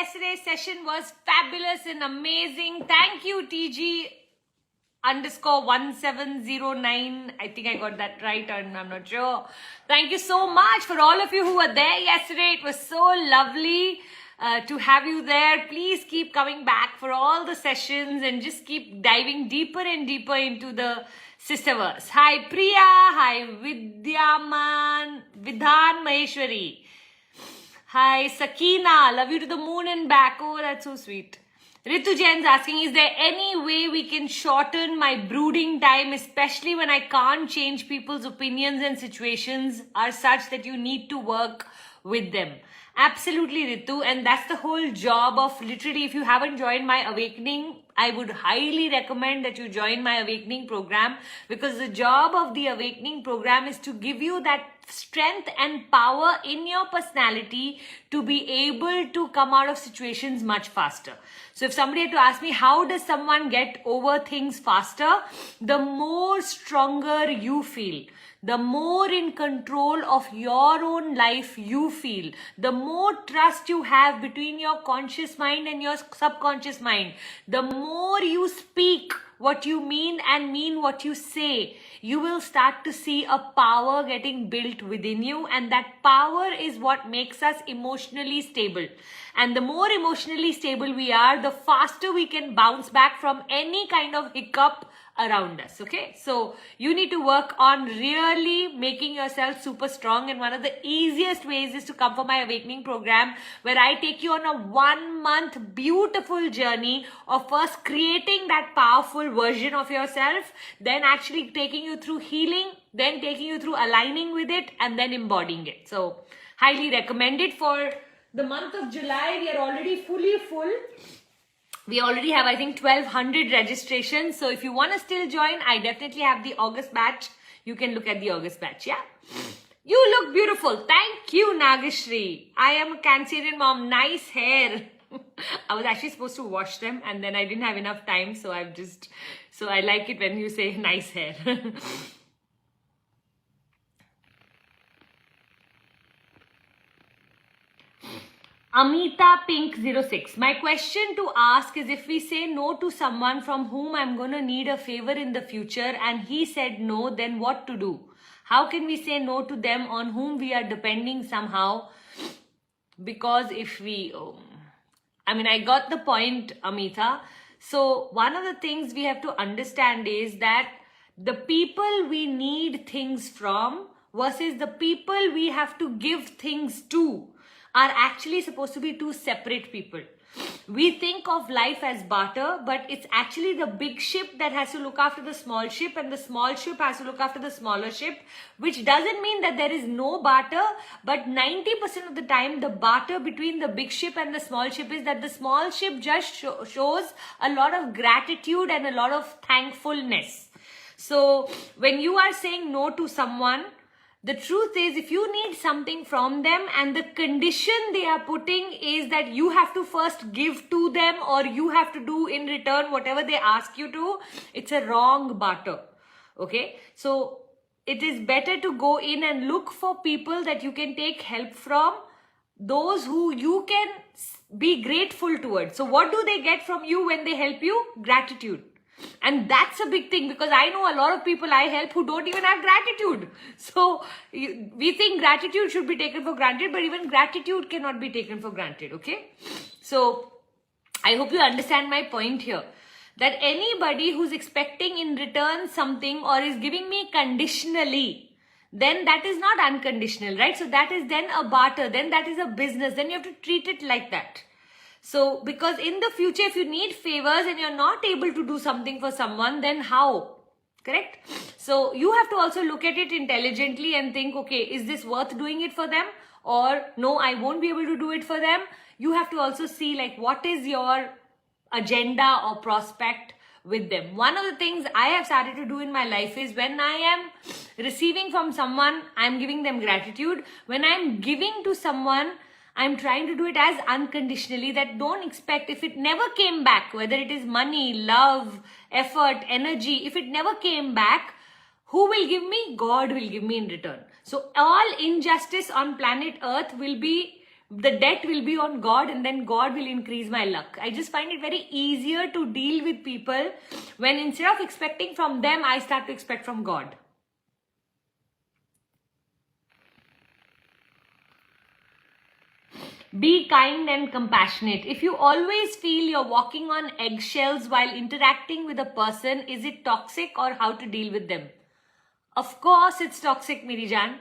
Yesterday's session was fabulous and amazing. Thank you, TG_1709. I think I got that right, and I'm not sure. Thank you so much for all of you who were there yesterday. It was so lovely to have you there. Please keep coming back for all the sessions and just keep diving deeper and deeper into the Sisterverse. Hi Priya, hi Vidhan Maheshwari. Hi Sakina, love you to the moon and back. Oh, that's so sweet. Ritu Jain's asking, is there any way we can shorten my brooding time, especially when I can't change people's opinions and situations are such that you need to work with them? Absolutely, Ritu, and that's the whole job of literally, if you haven't joined my awakening, I would highly recommend that you join my awakening program, because the job of the awakening program is to give you that strength and power in your personality to be able to come out of situations much faster. So if somebody had to ask me, how does someone get over things faster? The more stronger you feel, the more in control of your own life you feel, the more trust you have between your conscious mind and your subconscious mind, the more you speak what you mean and mean what you say, you will start to see a power getting built within you, and that power is what makes us emotionally stable. And the more emotionally stable we are, the faster we can bounce back from any kind of hiccup around us. Okay, so you need to work on really making yourself super strong, and one of the easiest ways is to come for my awakening program, where I take you on a 1 month beautiful journey of first creating that powerful version of yourself, then actually taking you through healing, then taking you through aligning with it, and then embodying it. So highly recommend it. For the month of July, we are already fully full. We already have, I think, 1200 registrations. So if you want to still join, I definitely have the August batch. You can look at the August batch, yeah? You look beautiful. Thank you, Nagashri. I am a Cancerian mom. Nice hair. I was actually supposed to wash them, and then I didn't have enough time. So I like it when you say nice hair. Amita Pink 06. My question to ask is, if we say no to someone from whom I'm going to need a favor in the future and he said no, then what to do? How can we say no to them on whom we are depending somehow? Because if we... I got the point, Amita. So one of the things we have to understand is that the people we need things from versus the people we have to give things to are actually supposed to be two separate people. We think of life as barter, but it's actually the big ship that has to look after the small ship, and the small ship has to look after the smaller ship, which doesn't mean that there is no barter, but 90% of the time the barter between the big ship and the small ship is that the small ship just shows a lot of gratitude and a lot of thankfulness. So when you are saying no to someone, the truth is, if you need something from them and the condition they are putting is that you have to first give to them or you have to do in return whatever they ask you to, it's a wrong barter. Okay, so it is better to go in and look for people that you can take help from, those who you can be grateful towards. So what do they get from you when they help you? Gratitude. And that's a big thing, because I know a lot of people I help who don't even have gratitude. So we think gratitude should be taken for granted, but even gratitude cannot be taken for granted, okay? So I hope you understand my point here, that anybody who's expecting in return something or is giving me conditionally, then that is not unconditional, right? So that is then a barter, then that is a business, then you have to treat it like that. So, because in the future, if you need favors and you're not able to do something for someone, then how? Correct? So, you have to also look at it intelligently and think, okay, is this worth doing it for them? Or, no, I won't be able to do it for them. You have to also see, like, what is your agenda or prospect with them. One of the things I have started to do in my life is, when I am receiving from someone, I'm giving them gratitude. When I'm giving to someone, I'm trying to do it as unconditionally, that don't expect, if it never came back, whether it is money, love, effort, energy, if it never came back, who will give me? God will give me in return. So all injustice on planet Earth will be the debt will be on God, and then God will increase my luck. I just find it very easier to deal with people when instead of expecting from them, I start to expect from God. Be kind and compassionate. If you always feel you're walking on eggshells while interacting with a person, is it toxic, or how to deal with them? Of course it's toxic, Mirijan.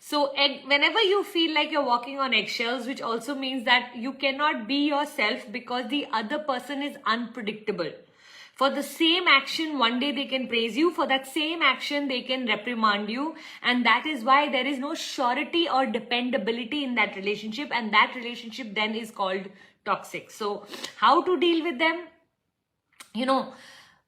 So whenever you feel like you're walking on eggshells, which also means that you cannot be yourself because the other person is unpredictable. For the same action, one day they can praise you. For that same action, they can reprimand you. And that is why there is no surety or dependability in that relationship. And that relationship then is called toxic. So how to deal with them? You know,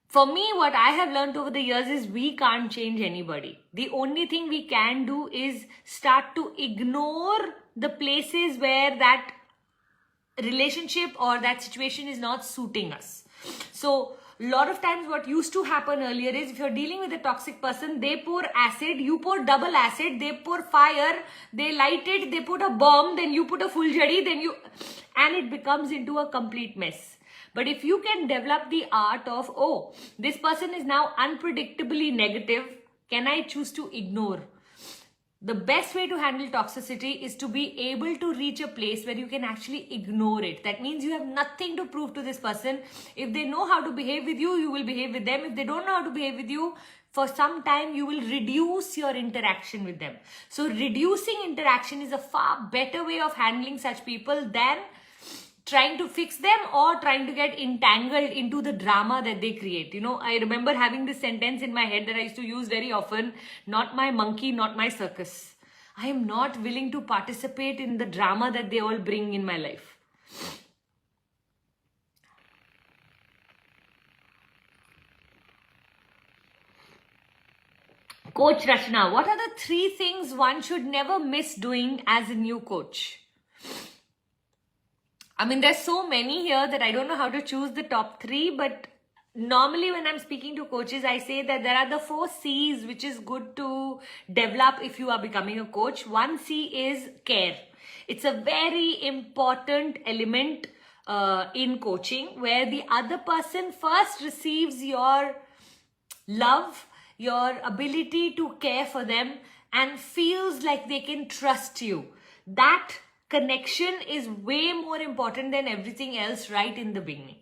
for me, what I have learned over the years is we can't change anybody. The only thing we can do is start to ignore the places where that relationship or that situation is not suiting us. So a lot of times what used to happen earlier is, if you're dealing with a toxic person, they pour acid, you pour double acid, they pour fire, they light it, they put a bomb, then you put a fuljadi, and it becomes into a complete mess. But if you can develop the art of, oh, this person is now unpredictably negative, can I choose to ignore? The best way to handle toxicity is to be able to reach a place where you can actually ignore it. That means you have nothing to prove to this person. If they know how to behave with you, you will behave with them. If they don't know how to behave with you, for some time you will reduce your interaction with them. So reducing interaction is a far better way of handling such people than trying to fix them or trying to get entangled into the drama that they create. You know, I remember having this sentence in my head that I used to use very often: not my monkey, not my circus. I am not willing to participate in the drama that they all bring in my life. Coach Rachna, what are the 3 things one should never miss doing as a new coach? I mean, there's so many here that I don't know how to choose the top 3, but normally when I'm speaking to coaches, I say that there are the 4 C's which is good to develop if you are becoming a coach. 1 C is care. It's a very important element in coaching, where the other person first receives your love, your ability to care for them, and feels like they can trust you. That connection is way more important than everything else right in the beginning.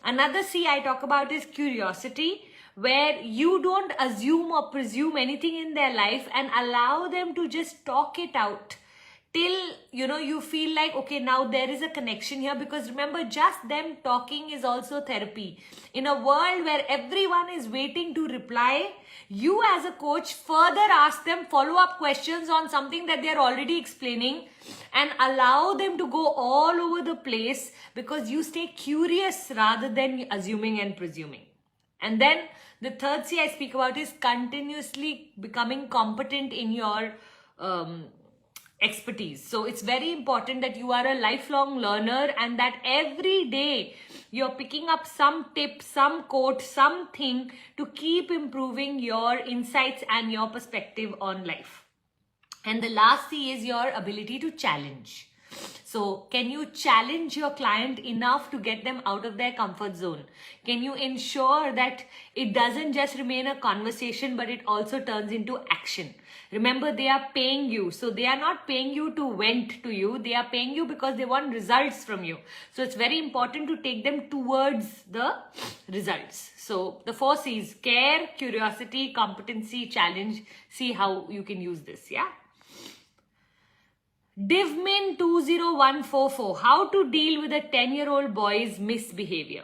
Another C I talk about is curiosity, where you don't assume or presume anything in their life and allow them to just talk it out till, you know, you feel like, okay, now there is a connection here. Because remember, just them talking is also therapy. In a world where everyone is waiting to reply, you as a coach further ask them follow-up questions on something that they're already explaining and allow them to go all over the place, because you stay curious rather than assuming and presuming. And then the third C I speak about is continuously becoming competent in your expertise. So it's very important that you are a lifelong learner and that every day you're picking up some tip, some quote, something to keep improving your insights and your perspective on life. And the last C is your ability to challenge. So can you challenge your client enough to get them out of their comfort zone? Can you ensure that it doesn't just remain a conversation, but it also turns into action? Remember, they are paying you. So they are not paying you to vent to you. They are paying you because they want results from you. So it's very important to take them towards the results. So the 4 C's: care, curiosity, competency, challenge. See how you can use this, yeah? Divmin20144, how to deal with a 10-year-old boy's misbehavior?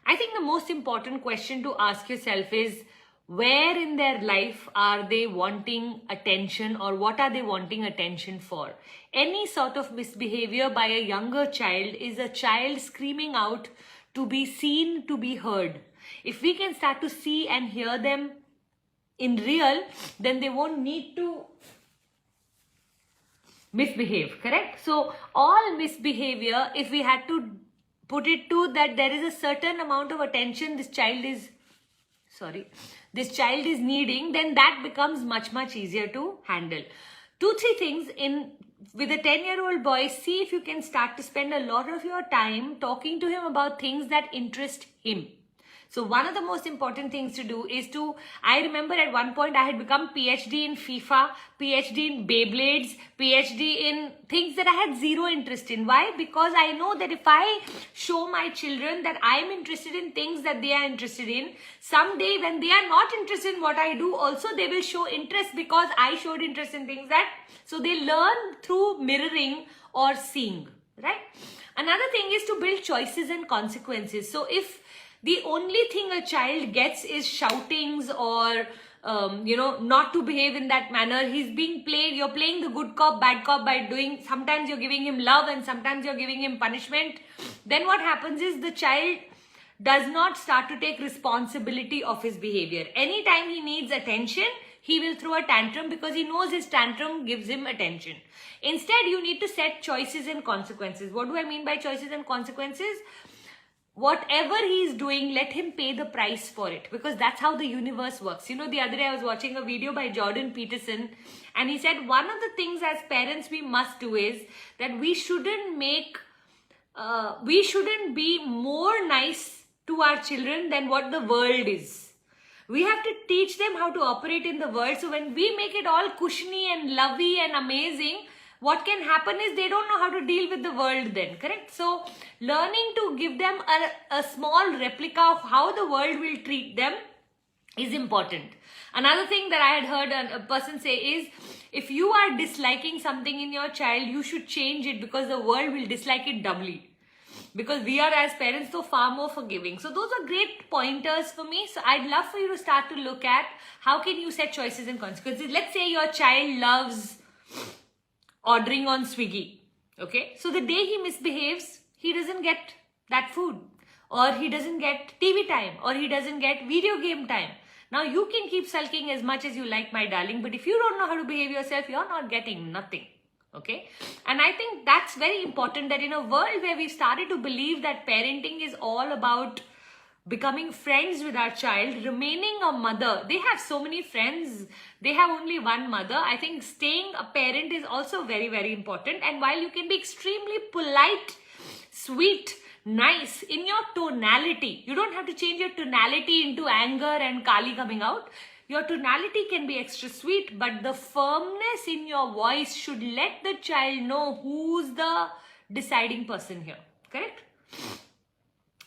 I think the most important question to ask yourself is, where in their life are they wanting attention, or what are they wanting attention for? Any sort of misbehavior by a younger child is a child screaming out to be seen, to be heard. If we can start to see and hear them in real, then they won't need to misbehave, correct? So all misbehavior, if we had to put it to that there is a certain amount of attention this child is needing, then that becomes much easier to handle. 2-3 things in with a 10-year-old boy, see if you can start to spend a lot of your time talking to him about things that interest him. So one of the most important things to do is I remember at one point I had become PhD in FIFA, PhD in Beyblades, PhD in things that I had zero interest in. Why? Because I know that if I show my children that I'm interested in things that they are interested in, someday when they are not interested in what I do, also they will show interest because I showed interest in things that, so they learn through mirroring or seeing, right? Another thing is to build choices and consequences. So if the only thing a child gets is shoutings or, not to behave in that manner, he's being played, you're playing the good cop, bad cop by doing, sometimes you're giving him love and sometimes you're giving him punishment. Then what happens is the child does not start to take responsibility of his behavior. Anytime he needs attention, he will throw a tantrum because he knows his tantrum gives him attention. Instead, you need to set choices and consequences. What do I mean by choices and consequences? Whatever he's doing, let him pay the price for it, because that's how the universe works. The other day I was watching a video by Jordan Peterson, and he said one of the things as parents we must do is that we shouldn't be more nice to our children than what the world is. We have to teach them how to operate in the world. So when we make it all cushiony and lovey and amazing, what can happen is they don't know how to deal with the world then, correct? So learning to give them a small replica of how the world will treat them is important. Another thing that I had heard a person say is, if you are disliking something in your child, you should change it because the world will dislike it doubly. Because we are as parents so far more forgiving. So those are great pointers for me. So I'd love for you to start to look at how can you set choices and consequences. Let's say your child loves ordering on Swiggy, okay? So the day he misbehaves, he doesn't get that food, or he doesn't get TV time, or he doesn't get video game time. Now you can keep sulking as much as you like, my darling, but if you don't know how to behave yourself, you're not getting nothing, okay? And I think that's very important, that in a world where we've started to believe that parenting is all about becoming friends with our child, remaining a mother. They have so many friends. They have only one mother. I think staying a parent is also very, very important. And while you can be extremely polite, sweet, nice in your tonality, you don't have to change your tonality into anger and Kali coming out. Your tonality can be extra sweet, but the firmness in your voice should let the child know who's the deciding person here, correct?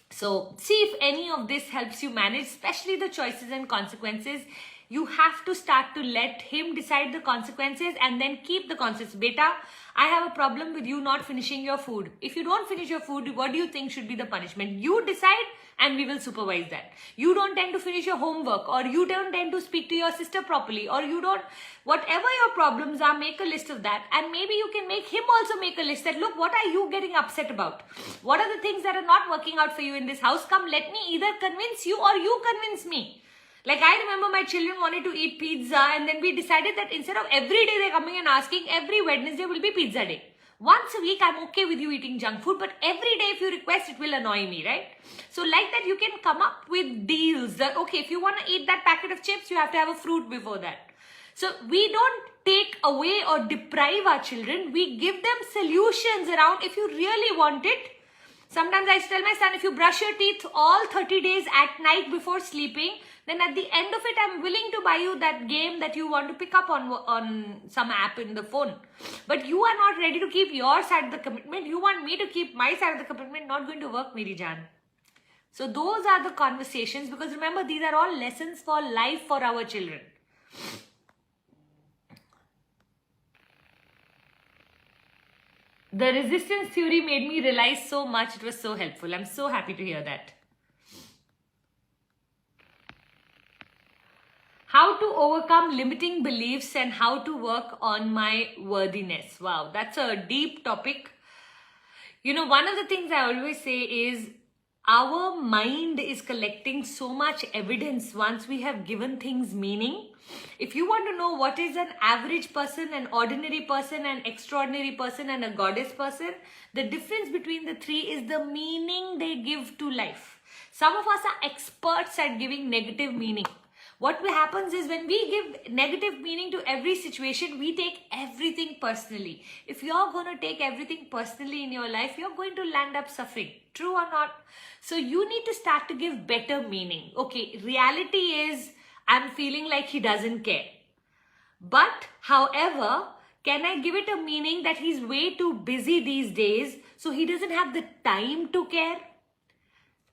So see if any of this helps you manage, especially the choices and consequences. You have to start to let him decide the consequences and then keep the consequences. Beta, I have a problem with you not finishing your food. If you don't finish your food, what do you think should be the punishment? You decide and we will supervise that. You don't tend to finish your homework, or you don't tend to speak to your sister properly, or you don't, whatever your problems are, make a list of that. And maybe you can make him also make a list that, look, what are you getting upset about? What are the things that are not working out for you in this house? Come, let me either convince you or you convince me. Like I remember my children wanted to eat pizza, and then we decided that instead of every day they're coming and asking, every Wednesday will be pizza day. Once a week, I'm okay with you eating junk food, but every day if you request, it will annoy me, right? So like that, you can come up with deals that, okay, if you want to eat that packet of chips, you have to have a fruit before that. So we don't take away or deprive our children. We give them solutions around if you really want it. Sometimes I tell my son, if you brush your teeth all 30 days at night before sleeping, then at the end of it, I'm willing to buy you that game that you want to pick up on some app in the phone. But you are not ready to keep your side of the commitment. You want me to keep my side of the commitment. Not going to work, Meri Jaan. So those are the conversations, because remember, these are all lessons for life for our children. The resistance theory made me realize so much. It was so helpful. I'm so happy to hear that. How to overcome limiting beliefs and how to work on my worthiness. Wow, that's a deep topic. You know, one of the things I always say is our mind is collecting so much evidence once we have given things meaning. If you want to know what is an average person, an ordinary person, an extraordinary person, and a goddess person, the difference between the three is the meaning they give to life. Some of us are experts at giving negative meaning. What happens is when we give negative meaning to every situation, we take everything personally. If you're going to take everything personally in your life, you're going to land up suffering. True or not? So you need to start to give better meaning. Okay, reality is I'm feeling like he doesn't care. But however, can I give it a meaning that he's way too busy these days, so he doesn't have the time to care?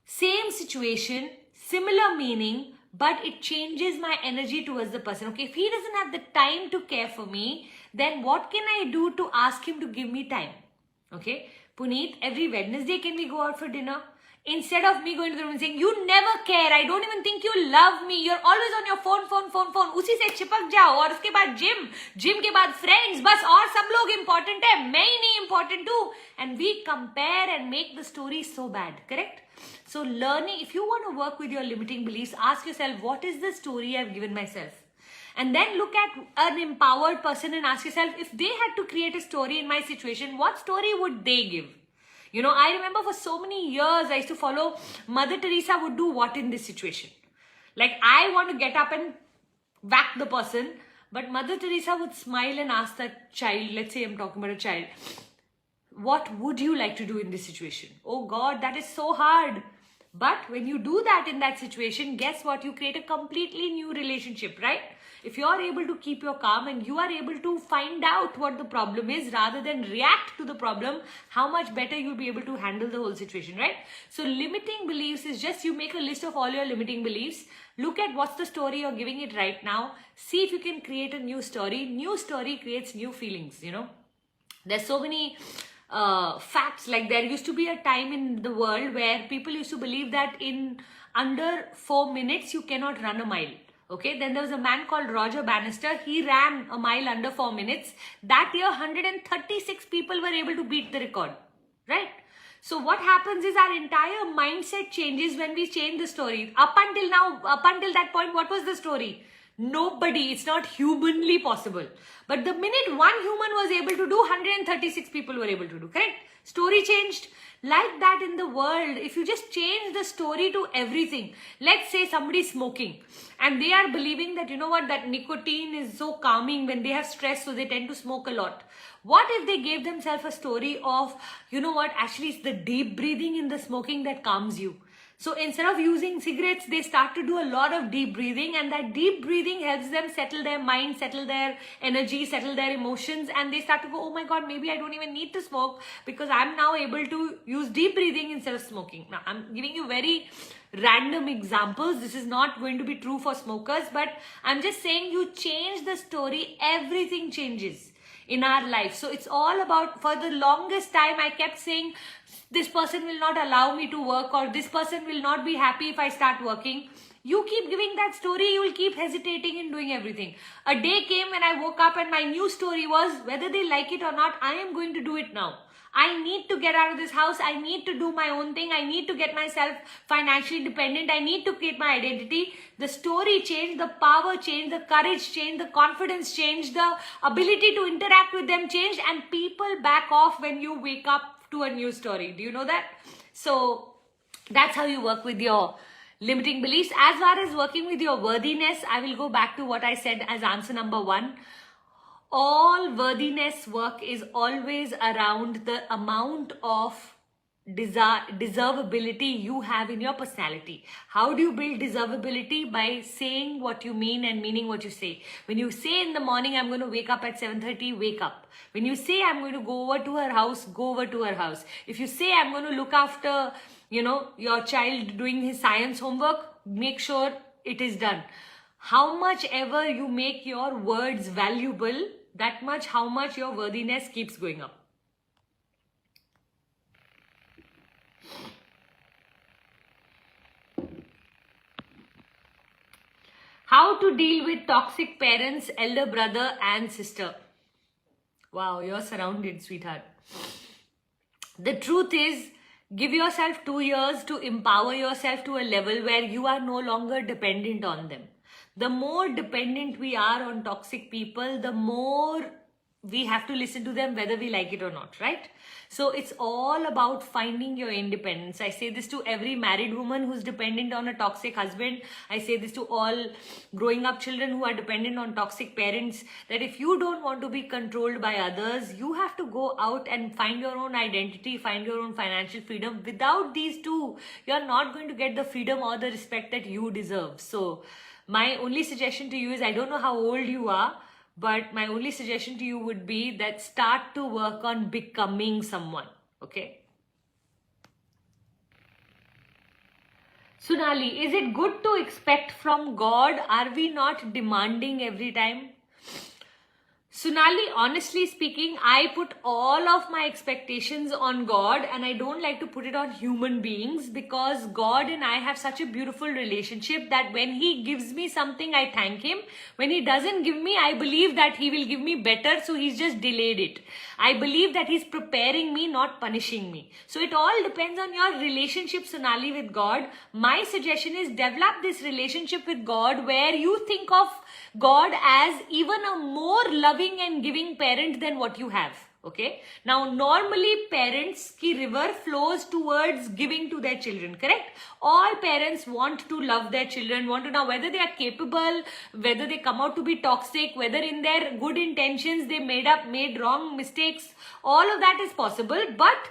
Same situation, similar meaning, but it changes my energy towards the person. Okay, if he doesn't have the time to care for me, then what can I do to ask him to give me time? Okay, Puneet, every Wednesday can we go out for dinner? Instead of me going to the room and saying, you never care, I don't even think you love me, you're always on your phone. उसी से चिपक जाओ और उसके बाद gym के बाद friends, बस और सब लोग important है, मैं ही नहीं important too. And we compare and make the story so bad, correct? So learning, if you want to work with your limiting beliefs, ask yourself, what is the story I've given myself? And then look at an empowered person and ask yourself, if they had to create a story in my situation, what story would they give? You know, I remember for so many years, I used to follow Mother Teresa would do what in this situation. Like, I want to get up and whack the person, but Mother Teresa would smile and ask that child, let's say I'm talking about a child, what would you like to do in this situation? Oh God, that is so hard. But when you do that in that situation, guess what? You create a completely new relationship, right? If you are able to keep your calm and you are able to find out what the problem is rather than react to the problem, how much better you'll be able to handle the whole situation, right? So limiting beliefs is just you make a list of all your limiting beliefs. Look at what's the story you're giving it right now. See if you can create a new story. New story creates new feelings, you know. There's so many facts. Like, there used to be a time in the world where people used to believe that in under 4 minutes you cannot run a mile. Okay, then there was a man called Roger Bannister. He ran a mile under 4 minutes. That year, 136 people were able to beat the record, right? So what happens is our entire mindset changes when we change the story. Up until now, up until that point, what was the story? Nobody, it's not humanly possible. But the minute one human was able to do, 136 people were able to do, correct? Story changed. Like that in the world, if you just change the story to everything. Let's say somebody's smoking and they are believing that, you know what, that nicotine is so calming when they have stress, so they tend to smoke a lot. What if they gave themselves a story of, you know what, actually it's the deep breathing in the smoking that calms you. So instead of using cigarettes, they start to do a lot of deep breathing, and that deep breathing helps them settle their mind, settle their energy, settle their emotions, and they start to go, oh my God, maybe I don't even need to smoke because I'm now able to use deep breathing instead of smoking. Now, I'm giving you very random examples. This is not going to be true for smokers, but I'm just saying you change the story, everything changes in our life. So it's all about, for the longest time, I kept saying, this person will not allow me to work, or this person will not be happy if I start working. You keep giving that story, you will keep hesitating in doing everything. A day came when I woke up and my new story was, whether they like it or not, I am going to do it now. I need to get out of this house. I need to do my own thing. I need to get myself financially independent. I need to create my identity. The story changed, the power changed, the courage changed, the confidence changed, the ability to interact with them changed, and people back off when you wake up to a new story. Do you know that? So that's how you work with your limiting beliefs. As far as working with your worthiness, I will go back to what I said as answer number 1. All worthiness work is always around the amount of deservability you have in your personality. How do you build deservability? By saying what you mean and meaning what you say. When you say in the morning, I'm going to wake up at 7:30, wake up. When you say I'm going to go over to her house, go over to her house. If you say I'm going to look after, you know, your child doing his science homework, make sure it is done. How much ever you make your words valuable, that much how much your worthiness keeps going up. How to deal with toxic parents, elder brother and sister. Wow, you're surrounded, sweetheart. The truth is, give yourself 2 years to empower yourself to a level where you are no longer dependent on them. The more dependent we are on toxic people, the more we have to listen to them whether we like it or not, right? So it's all about finding your independence. I say this to every married woman who's dependent on a toxic husband. I say this to all growing up children who are dependent on toxic parents, that if you don't want to be controlled by others, you have to go out and find your own identity, find your own financial freedom. Without these two, you're not going to get the freedom or the respect that you deserve. So my only suggestion to you is, I don't know how old you are, but my only suggestion to you would be that start to work on becoming someone, okay? Sunali, is it good to expect from God? Are we not demanding every time? Sunali, honestly speaking, I put all of my expectations on God, and I don't like to put it on human beings, because God and I have such a beautiful relationship that when He gives me something, I thank Him. When He doesn't give me, I believe that He will give me better, so He's just delayed it. I believe that He's preparing me, not punishing me. So it all depends on your relationship, Sonali, with God. My suggestion is develop this relationship with God where you think of God as even a more loving and giving parent than what you have. Okay. Now, normally parents ki river flows towards giving to their children, correct? All parents want to love their children, want to know whether they are capable, whether they come out to be toxic, whether in their good intentions they made wrong mistakes. All of that is possible, but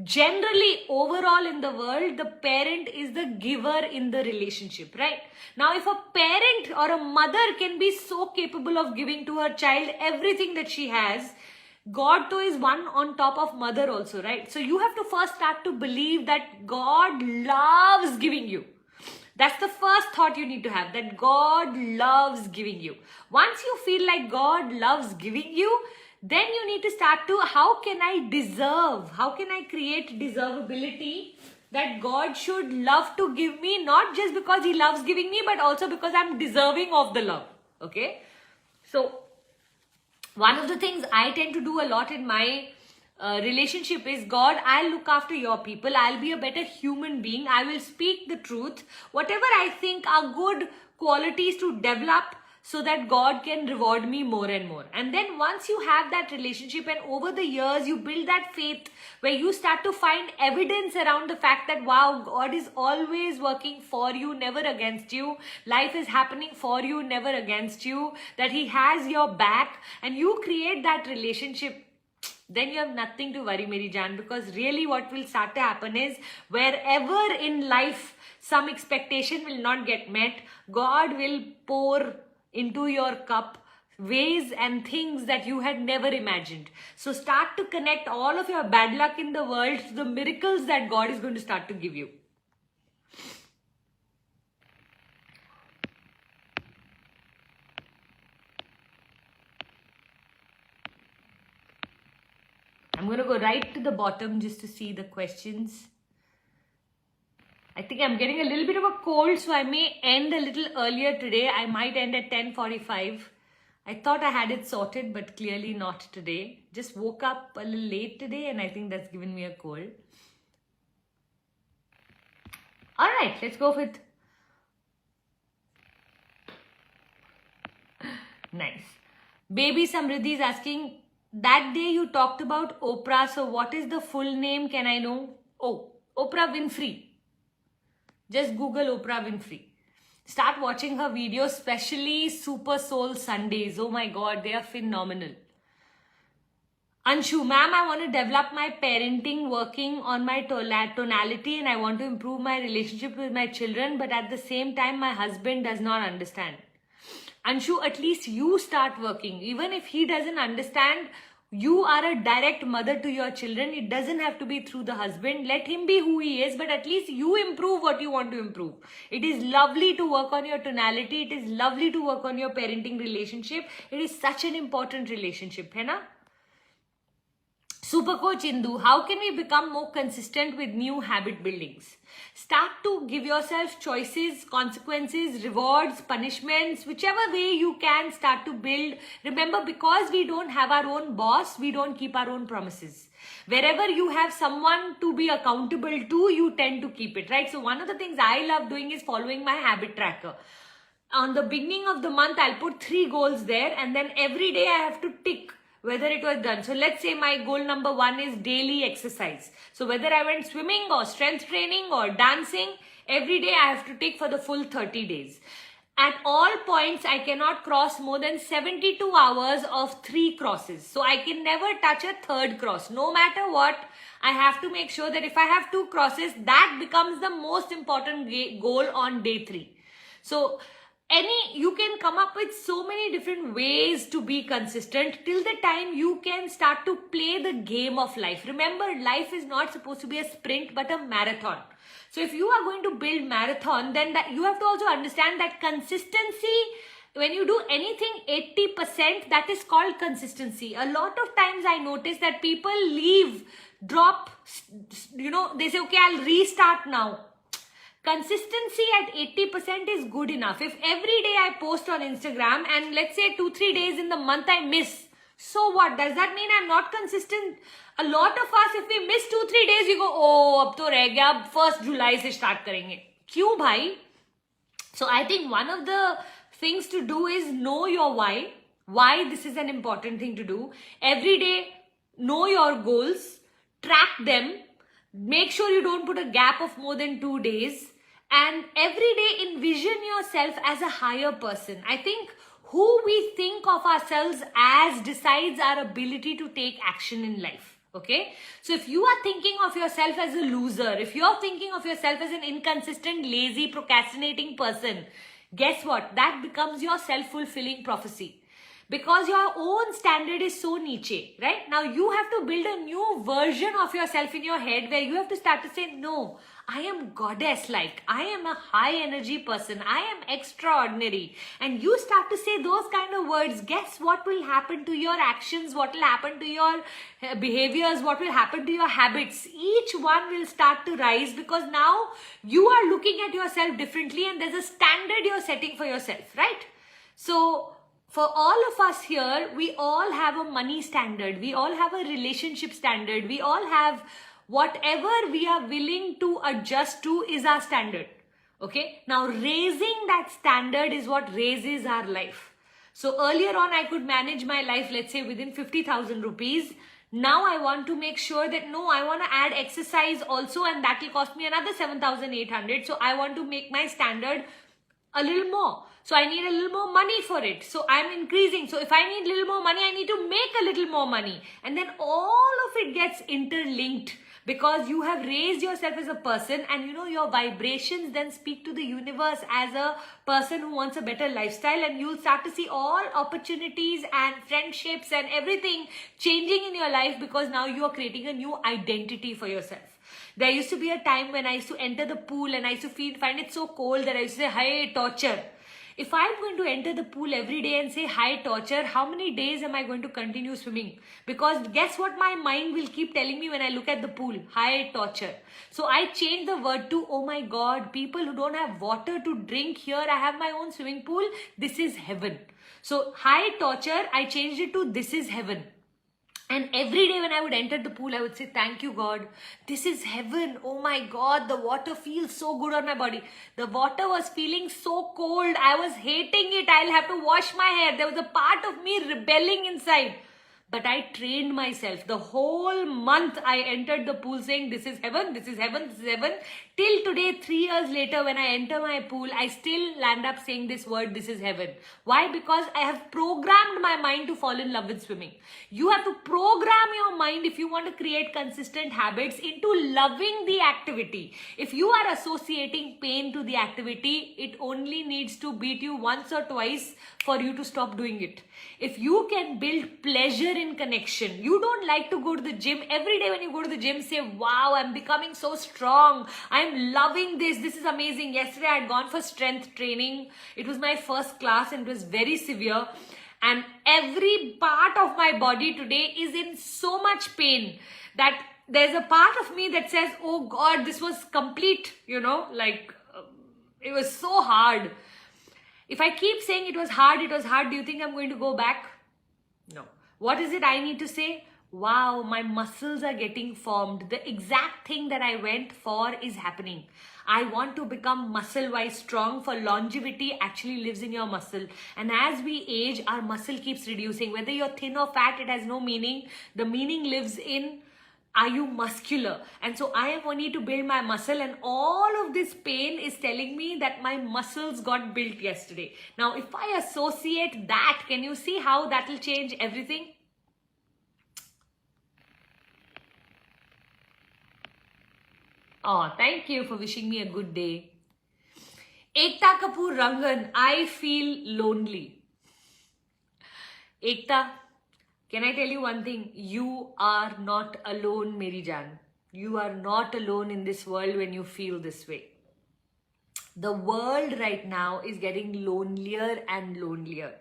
generally, overall in the world, the parent is the giver in the relationship, right? Now, if a parent or a mother can be so capable of giving to her child everything that she has, God too is one on top of mother also, right? So you have to first start to believe that God loves giving you. That's the first thought you need to have, that God loves giving you. Once you feel like God loves giving you, then you need to start to, how can I deserve? How can I create deservability that God should love to give me, not just because He loves giving me, but also because I'm deserving of the love. Okay? So, one of the things I tend to do a lot in my relationship is, God, I'll look after your people. I'll be a better human being. I will speak the truth. Whatever I think are good qualities to develop, so that God can reward me more and more. And then once you have that relationship, and over the years you build that faith where you start to find evidence around the fact that, wow, God is always working for you, never against you. Life is happening for you, never against you. That He has your back, and you create that relationship, then you have nothing to worry, Meri Jaan, because really what will start to happen is, wherever in life some expectation will not get met, God will pour into your cup ways and things that you had never imagined. So start to connect all of your bad luck in the world to the miracles that God is going to start to give you. I'm going to go right to the bottom just to see the questions. I think I'm getting a little bit of a cold, so I may end a little earlier today. I might end at 10:45. I thought I had it sorted, but clearly not today. Just woke up a little late today, and I think that's given me a cold. All right, let's go with... Nice. Baby Samriddhi is asking, that day you talked about Oprah, so what is the full name? Can I know? Oh, Oprah Winfrey. Just Google Oprah Winfrey. Start watching her videos, especially Super Soul Sundays. Oh my God, they are phenomenal. Anshu, ma'am, I want to develop my parenting, working on my tonality, and I want to improve my relationship with my children, but at the same time, my husband does not understand. Anshu, at least you start working. Even if he doesn't understand, you are a direct mother to your children. It doesn't have to be through the husband. Let him be who he is, but at least you improve what you want to improve. It is lovely to work on your tonality. It is lovely to work on your parenting relationship. It is such an important relationship, hai na? Super Coach Indu, how can we become more consistent with new habit buildings? Start to give yourself choices, consequences, rewards, punishments, whichever way you can start to build. Remember, because we don't have our own boss, we don't keep our own promises. Wherever you have someone to be accountable to, you tend to keep it, right? So one of the things I love doing is following my habit tracker. On the beginning of the month, I'll put 3 goals there, and then every day I have to tick whether it was done. So let's say my goal number 1 is daily exercise. So whether I went swimming or strength training or dancing, every day I have to take for the full 30 days. At all points, I cannot cross more than 72 hours of 3 crosses. So I can never touch a third cross. No matter what, I have to make sure that if I have 2 crosses, that becomes the most important goal on day 3. So you can come up with so many different ways to be consistent till the time you can start to play the game of life. Remember, life is not supposed to be a sprint but a marathon. So if you are going to build marathon, then you have to also understand that consistency, when you do anything 80%, that is called consistency. A lot of times I notice that people drop, they say, okay, I'll restart now. Consistency at 80% is good enough. If every day I post on Instagram and let's say 2-3 days in the month I miss, so what? Does that mean I'm not consistent? A lot of us, if we miss 2-3 days, we go, oh, ab to reh gaya, ab 1st July se start karenge. Kyun bhai? So I think one of the things to do is know your why. Why this is an important thing to do. Every day, know your goals, track them, make sure you don't put a gap of more than 2 days, and every day envision yourself as a higher person. I think who we think of ourselves as decides our ability to take action in life. Okay? So if you are thinking of yourself as a loser, if you're thinking of yourself as an inconsistent, lazy, procrastinating person, guess what? That becomes your self-fulfilling prophecy. Because your own standard is so niche, right? Now you have to build a new version of yourself in your head where you have to start to say, no, I am goddess-like. I am a high energy person. I am extraordinary. And you start to say those kind of words. Guess what will happen to your actions? What will happen to your behaviors? What will happen to your habits? Each one will start to rise because now you are looking at yourself differently and there's a standard you're setting for yourself, right? So for all of us here, we all have a money standard. We all have a relationship standard. We all have whatever we are willing to adjust to is our standard. Okay. Now raising that standard is what raises our life. So earlier on I could manage my life, let's say within 50,000 rupees. Now I want to make sure that no, I want to add exercise also and that will cost me another 7,800. So I want to make my standard a little more. So I need a little more money for it. So I'm increasing. So if I need a little more money, I need to make a little more money. And then all of it gets interlinked because you have raised yourself as a person and your vibrations then speak to the universe as a person who wants a better lifestyle, and you'll start to see all opportunities and friendships and everything changing in your life because now you are creating a new identity for yourself. There used to be a time when I used to enter the pool and I used to find it so cold that I used to say, hi, torture. If I'm going to enter the pool every day and say, hi, torture, how many days am I going to continue swimming? Because guess what my mind will keep telling me when I look at the pool? Hi, torture. So I changed the word to, oh my God, people who don't have water to drink here, I have my own swimming pool. This is heaven. So hi, torture, I changed it to this is heaven. And every day when I would enter the pool, I would say, thank you, God. This is heaven. Oh my God, the water feels so good on my body. The water was feeling so cold. I was hating it. I'll have to wash my hair. There was a part of me rebelling inside. But I trained myself. The whole month I entered the pool saying, this is heaven, this is heaven, this is heaven. Till today, 3 years later, when I enter my pool, I still land up saying this word, this is heaven. Why? Because I have programmed my mind to fall in love with swimming. You have to program your mind if you want to create consistent habits into loving the activity. If you are associating pain to the activity, it only needs to beat you once or twice for you to stop doing it. If you can build pleasure in connection, you don't like to go to the gym. Every day when you go to the gym, say, wow, I'm becoming so strong. I'm loving this. This is amazing. Yesterday I had gone for strength training. It was my first class and it was very severe. And every part of my body today is in so much pain that there's a part of me that says, oh God, this was complete, it was so hard. If I keep saying it was hard, do you think I'm going to go back? No. What is it I need to say? Wow, my muscles are getting formed. The exact thing that I went for is happening. I want to become muscle-wise strong. For longevity actually lives in your muscle. And as we age, our muscle keeps reducing. Whether you're thin or fat, it has no meaning. The meaning lives in, are you muscular? And so I am only to build my muscle, and all of this pain is telling me that my muscles got built yesterday. Now, if I associate that, can you see how that will change everything? Oh, thank you for wishing me a good day. Ekta Kapoor Rangan, I feel lonely. Ekta, can I tell you one thing? You are not alone, Meri Jaan. You are not alone in this world when you feel this way. The world right now is getting lonelier and lonelier.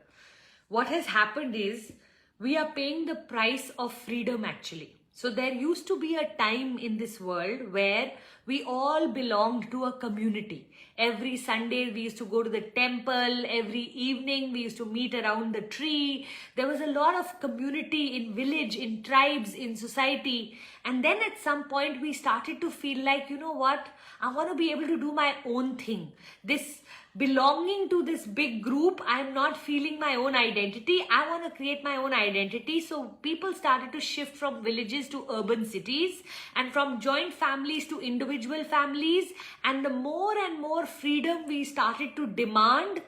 What has happened is we are paying the price of freedom actually. So there used to be a time in this world where we all belonged to a community. Every Sunday we used to go to the temple. Every evening we used to meet around the tree. There was a lot of community in village, in tribes, in society. And then at some point we started to feel like, you know what? I want to be able to do my own thing. This belonging to this big group, I'm not feeling my own identity. I want to create my own identity. So people started to shift from villages to urban cities, and from joint families to individual families. And the more and more freedom we started to demand,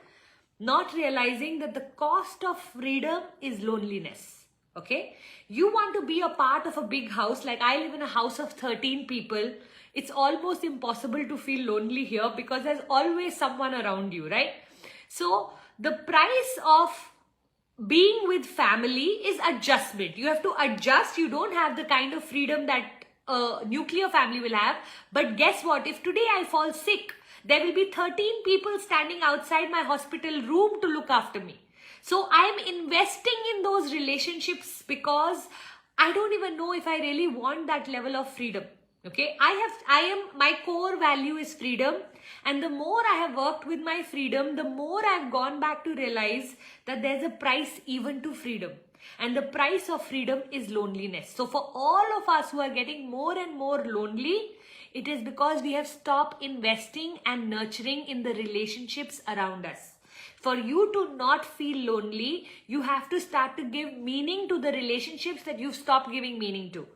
not realizing that the cost of freedom is loneliness. Okay? You want to be a part of a big house. Like I live in a house of 13 people. It's almost impossible to feel lonely here because there's always someone around you, right? So the price of being with family is adjustment. You have to adjust. You don't have the kind of freedom that a nuclear family will have. But guess what? If today I fall sick, there will be 13 people standing outside my hospital room to look after me. So I'm investing in those relationships because I don't even know if I really want that level of freedom. Okay, my core value is freedom, and the more I have worked with my freedom, the more I've gone back to realize that there's a price even to freedom, and the price of freedom is loneliness. So for all of us who are getting more and more lonely, it is because we have stopped investing and nurturing in the relationships around us. For you to not feel lonely, you have to start to give meaning to the relationships that you've stopped giving meaning to.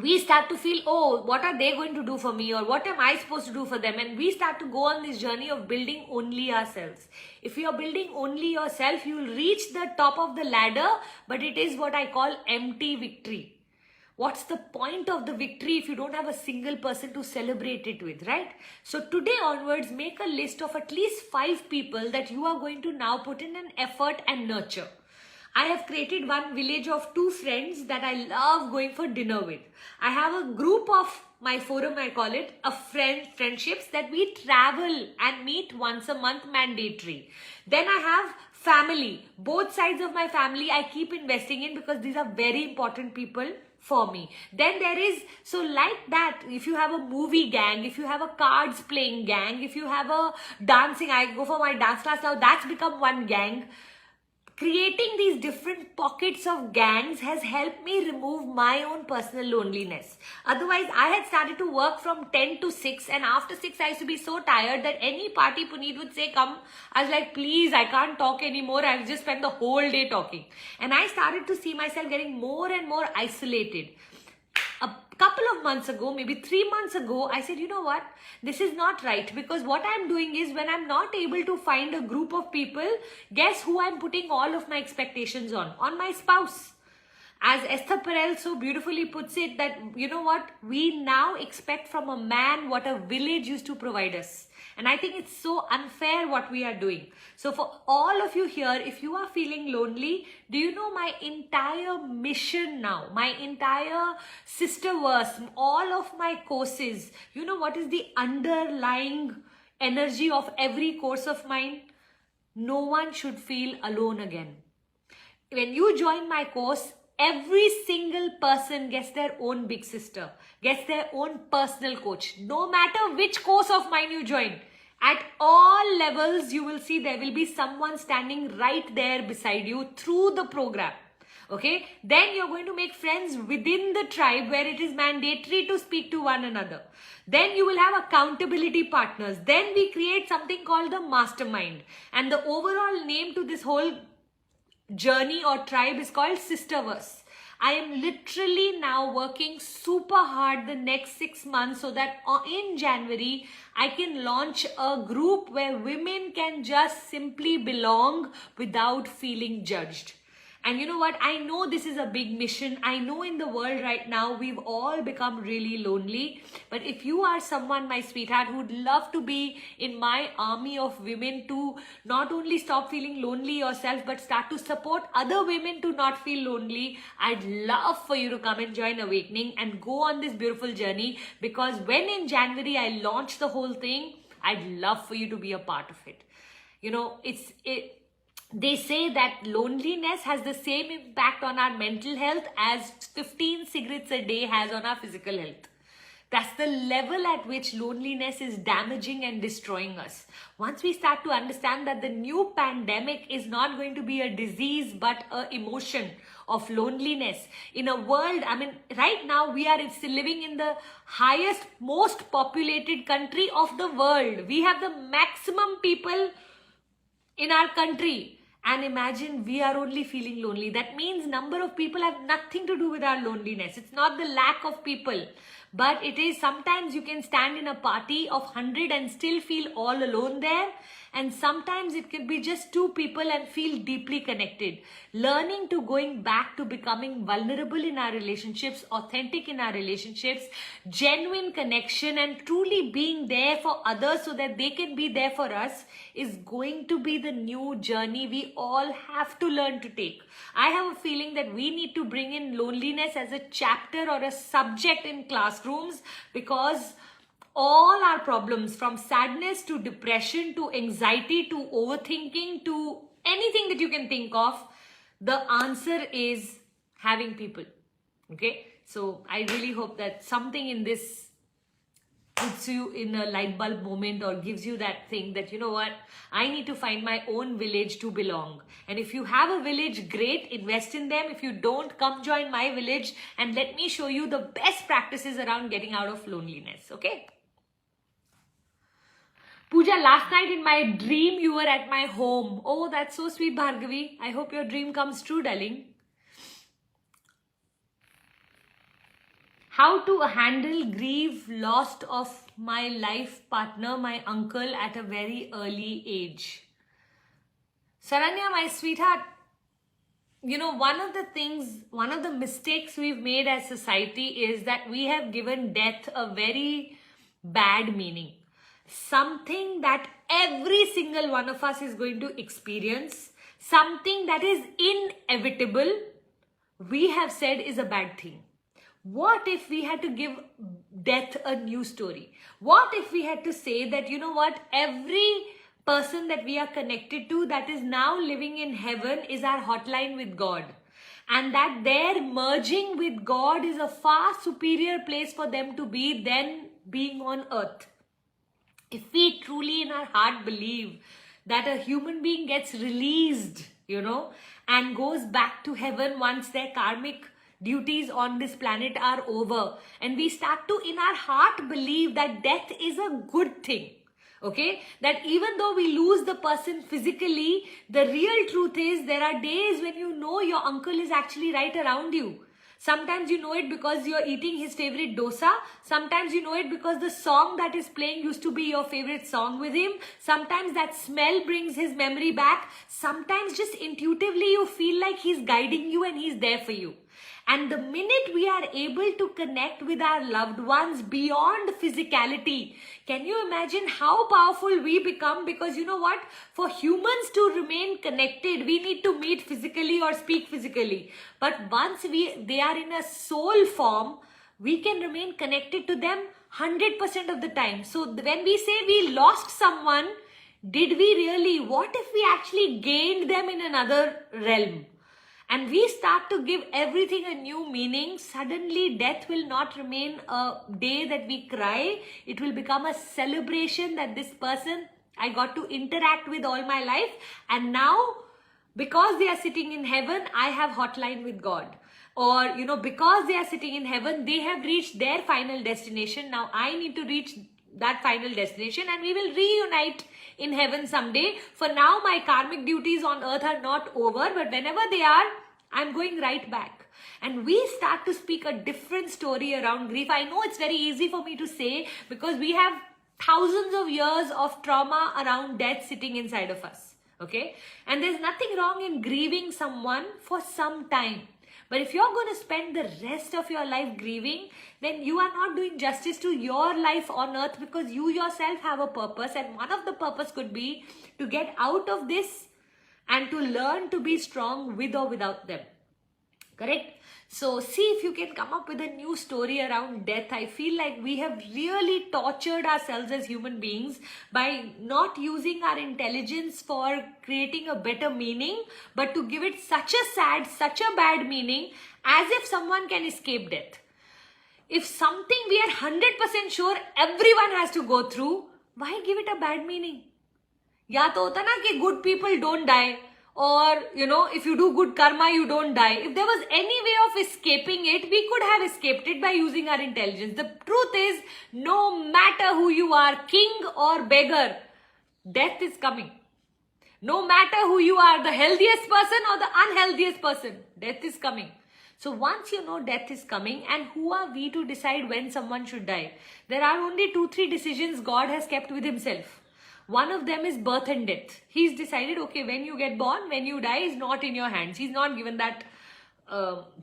We start to feel, oh, what are they going to do for me, or what am I supposed to do for them? And we start to go on this journey of building only ourselves. If you are building only yourself, you will reach the top of the ladder, but it is what I call empty victory. What's the point of the victory if you don't have a single person to celebrate it with, right? So today onwards, make a list of at least 5 people that you are going to now put in an effort and nurture. I have created one village of 2 friends that I love going for dinner with. I have a group of my forum, I call it, of friendships that we travel and meet once a month mandatory. Then I have family. Both sides of my family I keep investing in because these are very important people for me. Then there is, so like that, if you have a movie gang, if you have a cards playing gang, if you have a dancing, I go for my dance class now, that's become one gang. Creating these different pockets of gangs has helped me remove my own personal loneliness. Otherwise, I had started to work from 10 to 6, and after 6, I used to be so tired that any party Puneet would say, come. I was like, please, I can't talk anymore. I've just spent the whole day talking. And I started to see myself getting more and more isolated. A couple of months ago, maybe 3 months ago, I said, you know what? This is not right, because what I'm doing is when I'm not able to find a group of people, guess who I'm putting all of my expectations on? On my spouse. As Esther Perel so beautifully puts it, that, you know what? We now expect from a man what a village used to provide us. And I think it's so unfair what we are doing. So for all of you here, if you are feeling lonely, do you know my entire mission now, my entire sisterverse, all of my courses, you know what is the underlying energy of every course of mine? No one should feel alone again. When you join my course, every single person gets their own big sister, gets their own personal coach. No matter which course of mine you join, at all levels, you will see there will be someone standing right there beside you through the program. Okay, then you're going to make friends within the tribe where it is mandatory to speak to one another. Then you will have accountability partners. Then we create something called the mastermind, and the overall name to this whole journey or tribe is called Sisterverse. I am literally now working super hard the next 6 months so that in January I can launch a group where women can just simply belong without feeling judged. And you know what? I know this is a big mission. I know in the world right now, we've all become really lonely. But if you are someone, my sweetheart, who'd love to be in my army of women to not only stop feeling lonely yourself, but start to support other women to not feel lonely, I'd love for you to come and join Awakening and go on this beautiful journey. Because when in January I launch the whole thing, I'd love for you to be a part of it. You know, they say that loneliness has the same impact on our mental health as 15 cigarettes a day has on our physical health. That's the level at which loneliness is damaging and destroying us. Once we start to understand that the new pandemic is not going to be a disease but an emotion of loneliness in a world, I mean, right now we are still living in the highest, most populated country of the world. We have the maximum people in our country. And imagine we are only feeling lonely. That means number of people have nothing to do with our loneliness. It's not the lack of people. But it is sometimes you can stand in a party of 100 and still feel all alone there. And sometimes it could be just 2 people and feel deeply connected. Learning to going back to becoming vulnerable in our relationships, authentic in our relationships, genuine connection and truly being there for others so that they can be there for us is going to be the new journey we all have to learn to take. I have a feeling that we need to bring in loneliness as a chapter or a subject in classrooms, because all our problems, from sadness to depression to anxiety to overthinking to anything that you can think of, the answer is having people. Okay, so I really hope that something in this puts you in a light bulb moment or gives you that thing that, you know what, I need to find my own village to belong. And if you have a village, great, invest in them. If you don't, come join my village and let me show you the best practices around getting out of loneliness. Okay. Puja, last night in my dream, you were at my home. Oh, that's so sweet, Bhargavi. I hope your dream comes true, darling. How to handle grief, loss of my life partner, my uncle, at a very early age. Saranya, my sweetheart, you know, one of the mistakes we've made as society is that we have given death a very bad meaning. Something that every single one of us is going to experience, something that is inevitable, we have said is a bad thing. What if we had to give death a new story? What if we had to say that, you know what, every person that we are connected to that is now living in heaven is our hotline with God, and that their merging with God is a far superior place for them to be than being on earth. If we truly in our heart believe that a human being gets released, you know, and goes back to heaven once their karmic duties on this planet are over, and we start to in our heart believe that death is a good thing, okay, that even though we lose the person physically, the real truth is there are days when you know your uncle is actually right around you. Sometimes you know it because you're eating his favorite dosa. Sometimes you know it because the song that is playing used to be your favorite song with him. Sometimes that smell brings his memory back. Sometimes just intuitively you feel like he's guiding you and he's there for you. And the minute we are able to connect with our loved ones beyond physicality, can you imagine how powerful we become? Because you know what? For humans to remain connected, we need to meet physically or speak physically. But once they are in a soul form, we can remain connected to them 100% of the time. So when we say we lost someone, did we really? What if we actually gained them in another realm? And we start to give everything a new meaning. Suddenly death will not remain a day that we cry. It will become a celebration that this person I got to interact with all my life. And now Because they are sitting in heaven, I have hotline with God. Or, because they are sitting in heaven, they have reached their final destination. Now I need to reach that final destination and we will reunite in heaven someday. For now, my karmic duties on earth are not over, but whenever they are, I'm going right back. And we start to speak a different story around grief. I know it's very easy for me to say because we have thousands of years of trauma around death sitting inside of us. Okay? And there's nothing wrong in grieving someone for some time. But if you're going to spend the rest of your life grieving, then you are not doing justice to your life on earth, because you yourself have a purpose, and one of the purpose could be to get out of this and to learn to be strong with or without them. Correct? So see if you can come up with a new story around death. I feel like we have really tortured ourselves as human beings by not using our intelligence for creating a better meaning, but to give it such a sad, such a bad meaning, as if someone can escape death. If something we are 100% sure everyone has to go through, why give it a bad meaning? या तो होता ना कि good people don't die, or if you do good karma you don't die. If there was any way of escaping it, we could have escaped it by using our intelligence. The truth is, no matter who you are, king or beggar, death is coming. No matter who you are, the healthiest person or the unhealthiest person, death is coming. So once you know death is coming, and who are we to decide when someone should die? There are only 2-3 decisions God has kept with himself. One of them is birth and death. He's decided, okay, when you get born, when you die is not in your hands. He's not given that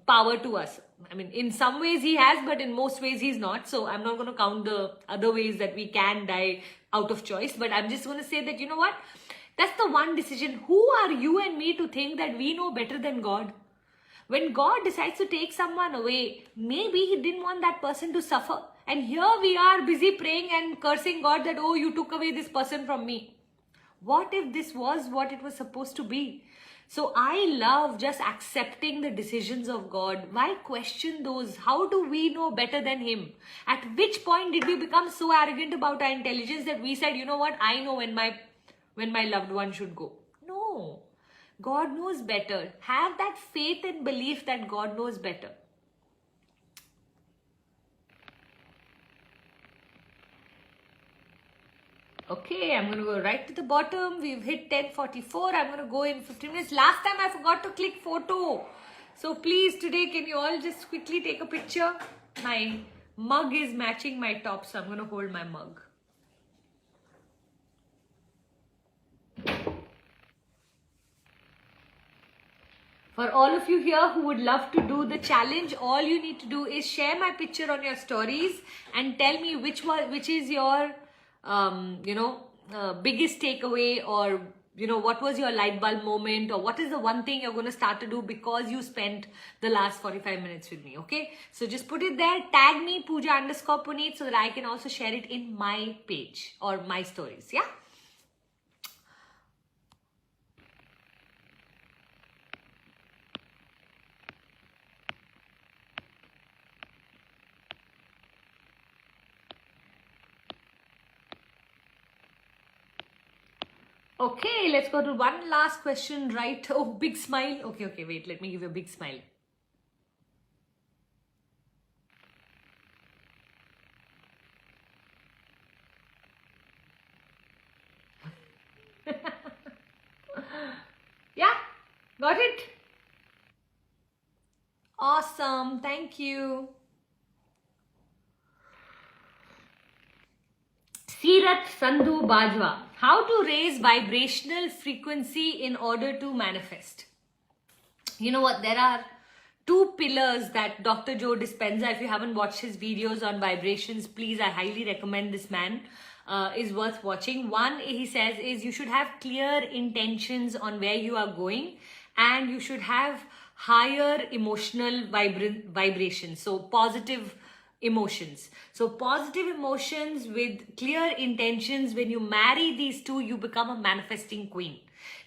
power to us. I mean, in some ways he has, but in most ways he's not. So I'm not going to count the other ways that we can die out of choice. But I'm just going to say that, you know what? That's the one decision. Who are you and me to think that we know better than God? When God decides to take someone away, maybe he didn't want that person to suffer. And here we are busy praying and cursing God that, oh, you took away this person from me. What if this was what it was supposed to be? So I love just accepting the decisions of God. Why question those? How do we know better than him? At which point did we become so arrogant about our intelligence that we said, you know what, I know when my loved one should go? No. God knows better. Have that faith and belief that God knows better. Okay, I'm going to go right to the bottom. We've hit 10:44. I'm going to go in 15 minutes. Last time I forgot to click photo. So please today, can you all just quickly take a picture? My mug is matching my top, so I'm going to hold my mug. For all of you here who would love to do the challenge, all you need to do is share my picture on your stories and tell me which is your biggest takeaway, or what was your light bulb moment, or what is the one thing you're going to start to do because you spent the last 45 minutes with me. Okay, so just put it there, tag me Puja_Puneet so that I can also share it in my page or my stories. Yeah. Okay, let's go to one last question, right? Oh, big smile. Okay, wait, let me give you a big smile. Yeah, got it? Awesome, thank you. Sirat Sandhu Bajwa. How to raise vibrational frequency in order to manifest. You know what? There are 2 pillars that Dr. Joe Dispenza, if you haven't watched his videos on vibrations, please, I highly recommend this man. Is worth watching. One, he says, is you should have clear intentions on where you are going, and you should have higher emotional vibrations. So positive emotions. So positive emotions with clear intentions, when you marry these two, you become a manifesting queen.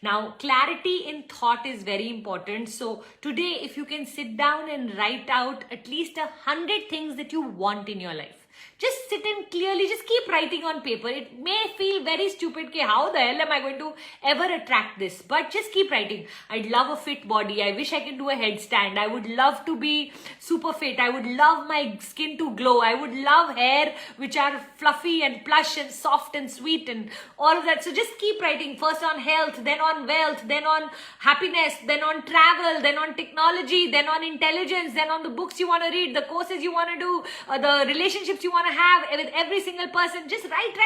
Now, clarity in thought is very important. So today, if you can sit down and write out at least 100 things that you want in your life, Just sit and clearly just keep writing on paper. It may feel very stupid, okay, how the hell am I going to ever attract this? But just keep writing. I'd love a fit body. I wish I can do a headstand. I would love to be super fit. I would love my skin to glow. I would love hair which are fluffy and plush and soft and sweet and all of that. So just keep writing, first on health, then on wealth, then on happiness, then on travel, then on technology, then on intelligence, then on the books you want to read, the courses you want to do, the relationships you want to have with every single person. Just write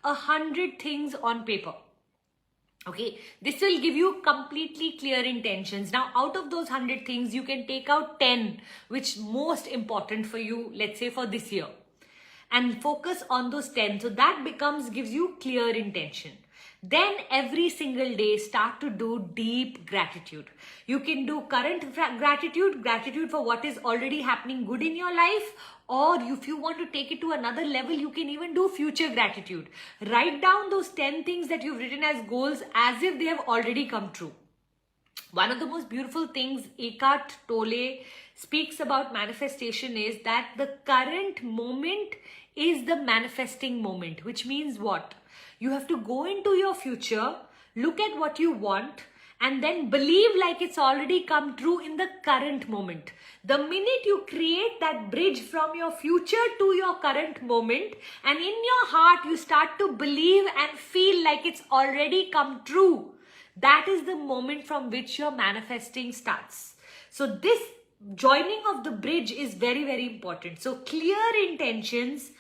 100 things on paper. Okay, this will give you completely clear intentions. Now, out of those 100 things, you can take out 10, which most important for you, let's say for this year, and focus on those 10. So that gives you clear intention. Then every single day, start to do deep gratitude. You can do current gratitude for what is already happening good in your life, or if you want to take it to another level, you can even do future gratitude. Write down those 10 things that you've written as goals as if they have already come true. One of the most beautiful things Eckhart Tolle speaks about manifestation is that the current moment is the manifesting moment, which means what? You have to go into your future, look at what you want, and then believe like it's already come true in the current moment. The minute you create that bridge from your future to your current moment, and in your heart you start to believe and feel like it's already come true, that is the moment from which your manifesting starts. So this joining of the bridge is very, very important. So clear intentions,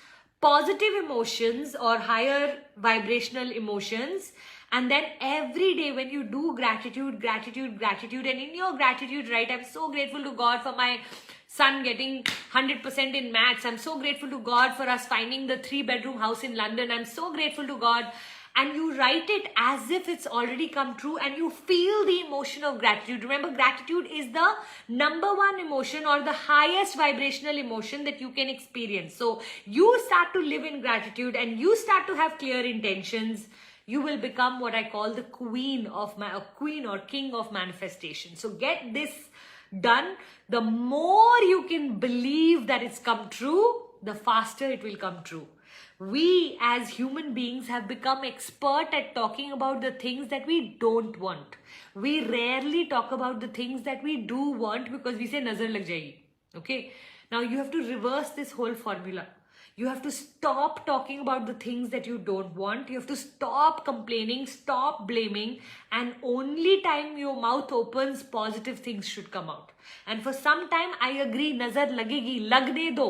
positive emotions or higher vibrational emotions, and then every day when you do gratitude, and in your gratitude, right, I'm so grateful to God for my son getting 100% in maths. I'm so grateful to God for us finding the 3-bedroom house in London. I'm so grateful to God. And you write it as if it's already come true, and you feel the emotion of gratitude. Remember, gratitude is the #1 emotion or the highest vibrational emotion that you can experience. So you start to live in gratitude and you start to have clear intentions. You will become what I call the queen or king of manifestation. So get this done. The more you can believe that it's come true, the faster it will come true. We as human beings have become expert at talking about the things that we don't want. We rarely talk about the things that we do want because we say nazar lag jayegi. Okay. Now you have to reverse this whole formula. You have to stop talking about the things that you don't want. You have to stop complaining, stop blaming, and only time your mouth opens, positive things should come out. And for some time, I agree, nazar lagegi, lagne do.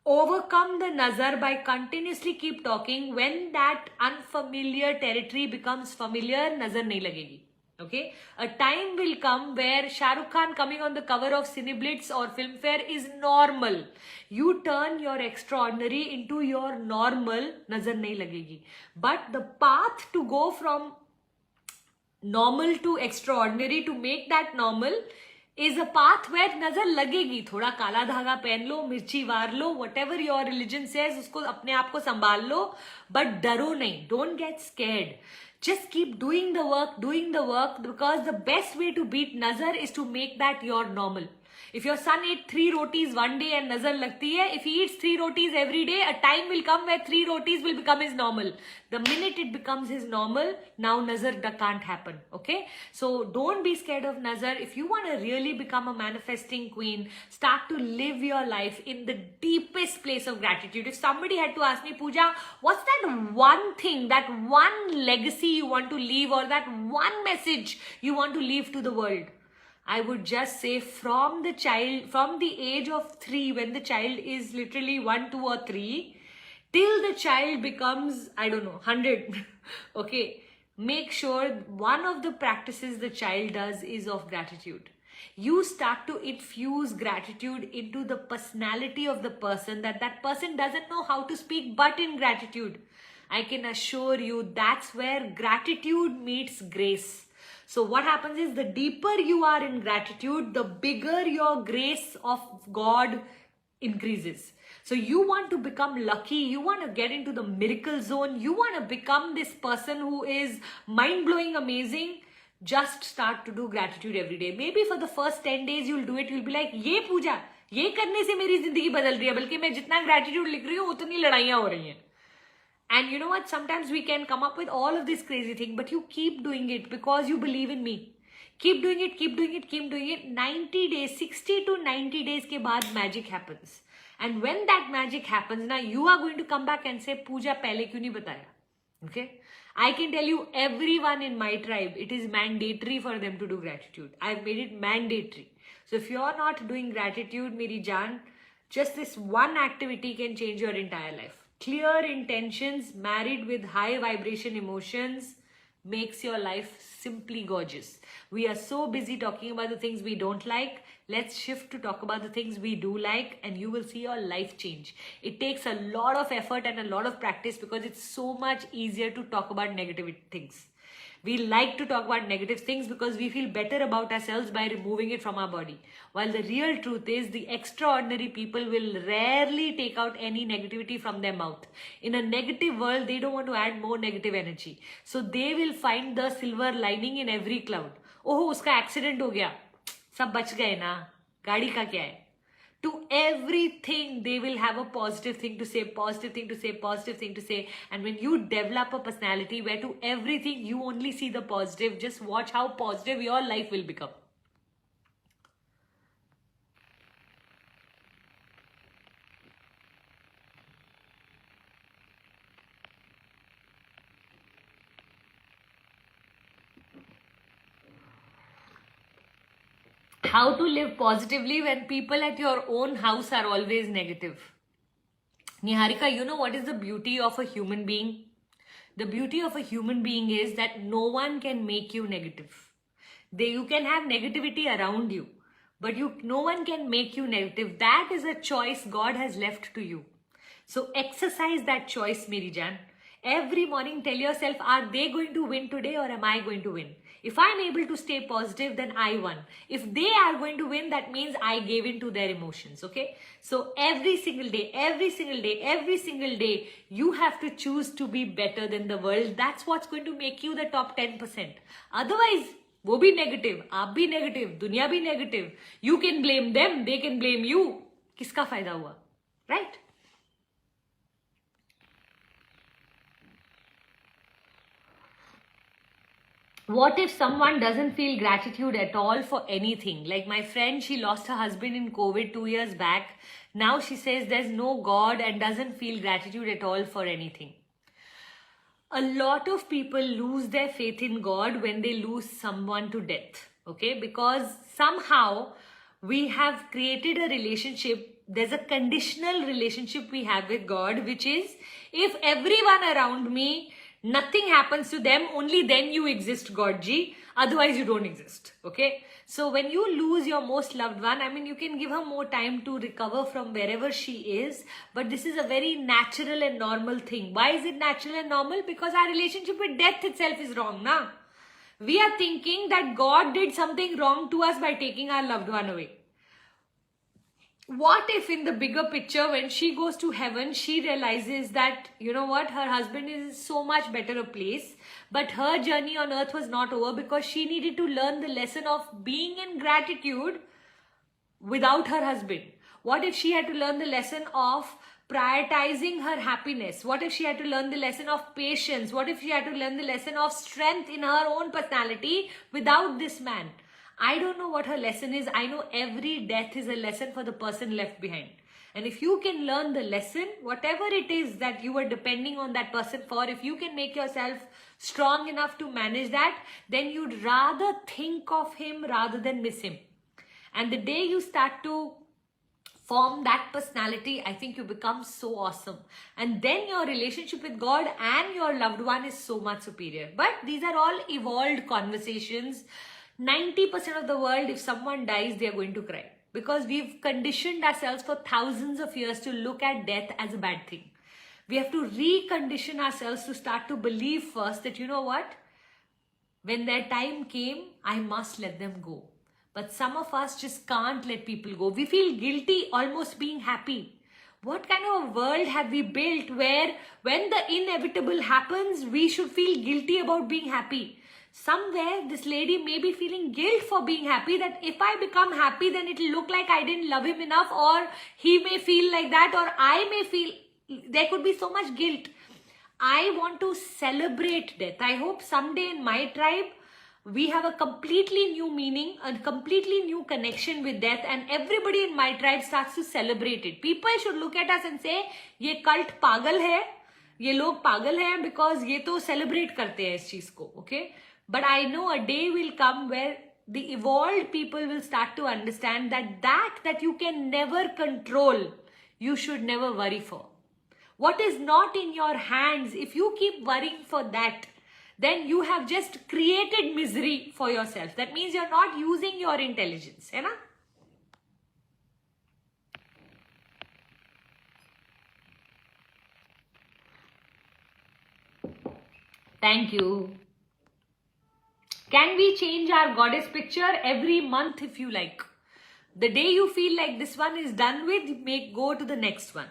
Overcome the nazar by continuously keep talking. When that unfamiliar territory becomes familiar, nazar nahi lagegi. Okay, a time will come where Shah Rukh Khan coming on the cover of Cineblitz or Filmfare is normal. You turn your extraordinary into your normal, nazar nahi lagegi. But the path to go from normal to extraordinary, to make that normal, is a path where nazar lagegi. Thoda kala dhaga pehn lo, mirchi waar lo, whatever your religion says, usko apne aap ko sambhal lo, but daro nahi. Don't get scared. Just keep doing the work, because the best way to beat nazar is to make that your normal. If your son ate 3 rotis one day and nazar lagti hai, if he eats 3 rotis every day, a time will come where 3 rotis will become his normal. The minute it becomes his normal, now nazar can't happen. Okay? So don't be scared of nazar. If you want to really become a manifesting queen, start to live your life in the deepest place of gratitude. If somebody had to ask me, Puja, what's that one thing, that one legacy you want to leave, or that one message you want to leave to the world? I would just say, from the age of 3, when the child is literally 1, 2 or 3, till the child becomes, 100. Okay. Make sure one of the practices the child does is of gratitude. You start to infuse gratitude into the personality of the person, that person doesn't know how to speak but in gratitude. I can assure you that's where gratitude meets grace. So what happens is, the deeper you are in gratitude, the bigger your grace of God increases. So you want to become lucky, you want to get into the miracle zone, you want to become this person who is mind-blowing amazing, just start to do gratitude every day. Maybe for the first 10 days you'll do it, you'll be like, ye Puja, ये करने से मेरी जिंदगी बदल रही है, बल्कि मैं जितना ग्रेटिट्यूड लिख रही हूँ उतनी लड़ाइयां हो रही हैं. And you know what? Sometimes we can come up with all of this crazy thing, but you keep doing it because you believe in me. Keep doing it, keep doing it, keep doing it. 90 days, 60 to 90 days के बाद magic happens. And when that magic happens, now you are going to come back and say, Pooja, पहले क्यों नहीं बताया? Okay? I can tell you, everyone in my tribe, it is mandatory for them to do gratitude. I've made it mandatory. So if you're not doing gratitude, मेरी जान, just this one activity can change your entire life. Clear intentions married with high vibration emotions makes your life simply gorgeous. We are so busy talking about the things we don't like. Let's shift to talk about the things we do like, and you will see your life change. It takes a lot of effort and a lot of practice because it's so much easier to talk about negative things. We like to talk about negative things because we feel better about ourselves by removing it from our body. While the real truth is, the extraordinary people will rarely take out any negativity from their mouth. In a negative world, they don't want to add more negative energy. So they will find the silver lining in every cloud. Oh, uska accident ho gaya. Sab bach gaye na. Gaadi ka kya hai? To everything, they will have a positive thing to say, positive thing to say, positive thing to say. And when you develop a personality where to everything you only see the positive, just watch how positive your life will become. How to live positively when people at your own house are always negative. Niharika, you know what is the beauty of a human being? The beauty of a human being is that no one can make you negative. You can have negativity around you, but no one can make you negative. That is a choice God has left to you. So exercise that choice, Meri Jan. Every morning tell yourself, are they going to win today or am I going to win? If I'm able to stay positive, then I won. If they are going to win, that means I gave in to their emotions, okay? So every single day, every single day, every single day, you have to choose to be better than the world. That's what's going to make you the top 10%. Otherwise, वो भी negative, आप भी negative, दुनिया भी negative. You can blame them, they can blame you. किसका फायदा हुआ? Right? What if someone doesn't feel gratitude at all for anything? Like my friend, she lost her husband in COVID 2 years back. Now she says there's no God and doesn't feel gratitude at all for anything. A lot of people lose their faith in God when they lose someone to death. Okay? Because somehow we have created a relationship. There's a conditional relationship we have with God, which is if everyone around me, nothing happens to them, only then you exist, God ji. Otherwise, you don't exist. Okay? So when you lose your most loved one, I mean, you can give her more time to recover from wherever she is. But this is a very natural and normal thing. Why is it natural and normal? Because our relationship with death itself is wrong, na? We are thinking that God did something wrong to us by taking our loved one away. What if in the bigger picture, when she goes to heaven, she realizes that, you know what, her husband is so much better a place, but her journey on earth was not over because she needed to learn the lesson of being in gratitude without her husband. What if she had to learn the lesson of prioritizing her happiness? What if she had to learn the lesson of patience? What if she had to learn the lesson of strength in her own personality without this man? I don't know what her lesson is. I know every death is a lesson for the person left behind. And if you can learn the lesson, whatever it is that you are depending on that person for, if you can make yourself strong enough to manage that, then you'd rather think of him rather than miss him. And the day you start to form that personality, I think you become so awesome. And then your relationship with God and your loved one is so much superior. But these are all evolved conversations. 90% of the world, if someone dies, they are going to cry. Because we've conditioned ourselves for thousands of years to look at death as a bad thing. We have to recondition ourselves to start to believe first that, you know what? When their time came, I must let them go. But some of us just can't let people go. We feel guilty almost being happy. What kind of a world have we built where when the inevitable happens, we should feel guilty about being happy? somewhere this lady may be feeling guilt for being happy, that if I become happy, then it'll look like I didn't love him enough, or he may feel like that, or I may feel, there could be so much guilt. I want to celebrate death. I hope someday in my tribe, we have a completely new meaning, a completely new connection with death, and everybody in my tribe starts to celebrate it. People should look at us and say, ye cult pagal hai, ye log pagal hai, because ye to celebrate karte hai is cheez ko, okay? But I know a day will come where the evolved people will start to understand that you can never control, you should never worry for. What is not in your hands, if you keep worrying for that, then you have just created misery for yourself. That means you're not using your intelligence, hai na? Thank you. Can we change our goddess picture every month if you like? The day you feel like this one is done with, go to the next one.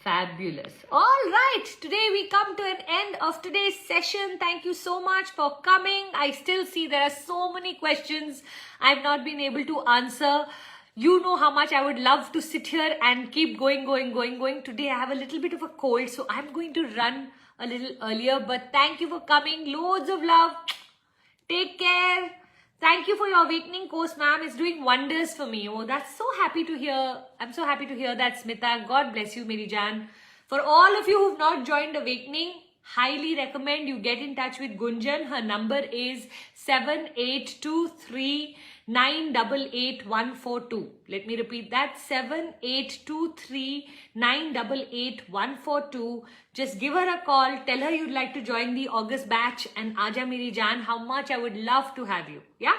Fabulous. All right, today we come to an end of today's session. Thank you so much for coming. I still see there are so many questions I've not been able to answer. You know how much I would love to sit here and keep going. Today I have a little bit of a cold, so I'm going to run a little earlier. But thank you for coming. Loads of love. Take care. Thank you for your awakening course, ma'am. It's doing wonders for me. Oh, that's so happy to hear. I'm so happy to hear that, Smita. God bless you, Meri Jan. For all of you who've not joined Awakening, highly recommend you get in touch with Gunjan. Her number is 7823988142. Let me repeat that, 7823988142. Just give her a call. Tell her you'd like to join the August batch, and Aja Meri Jan, how much I would love to have you. Yeah?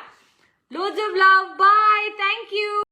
Loads of love. Bye. Thank you.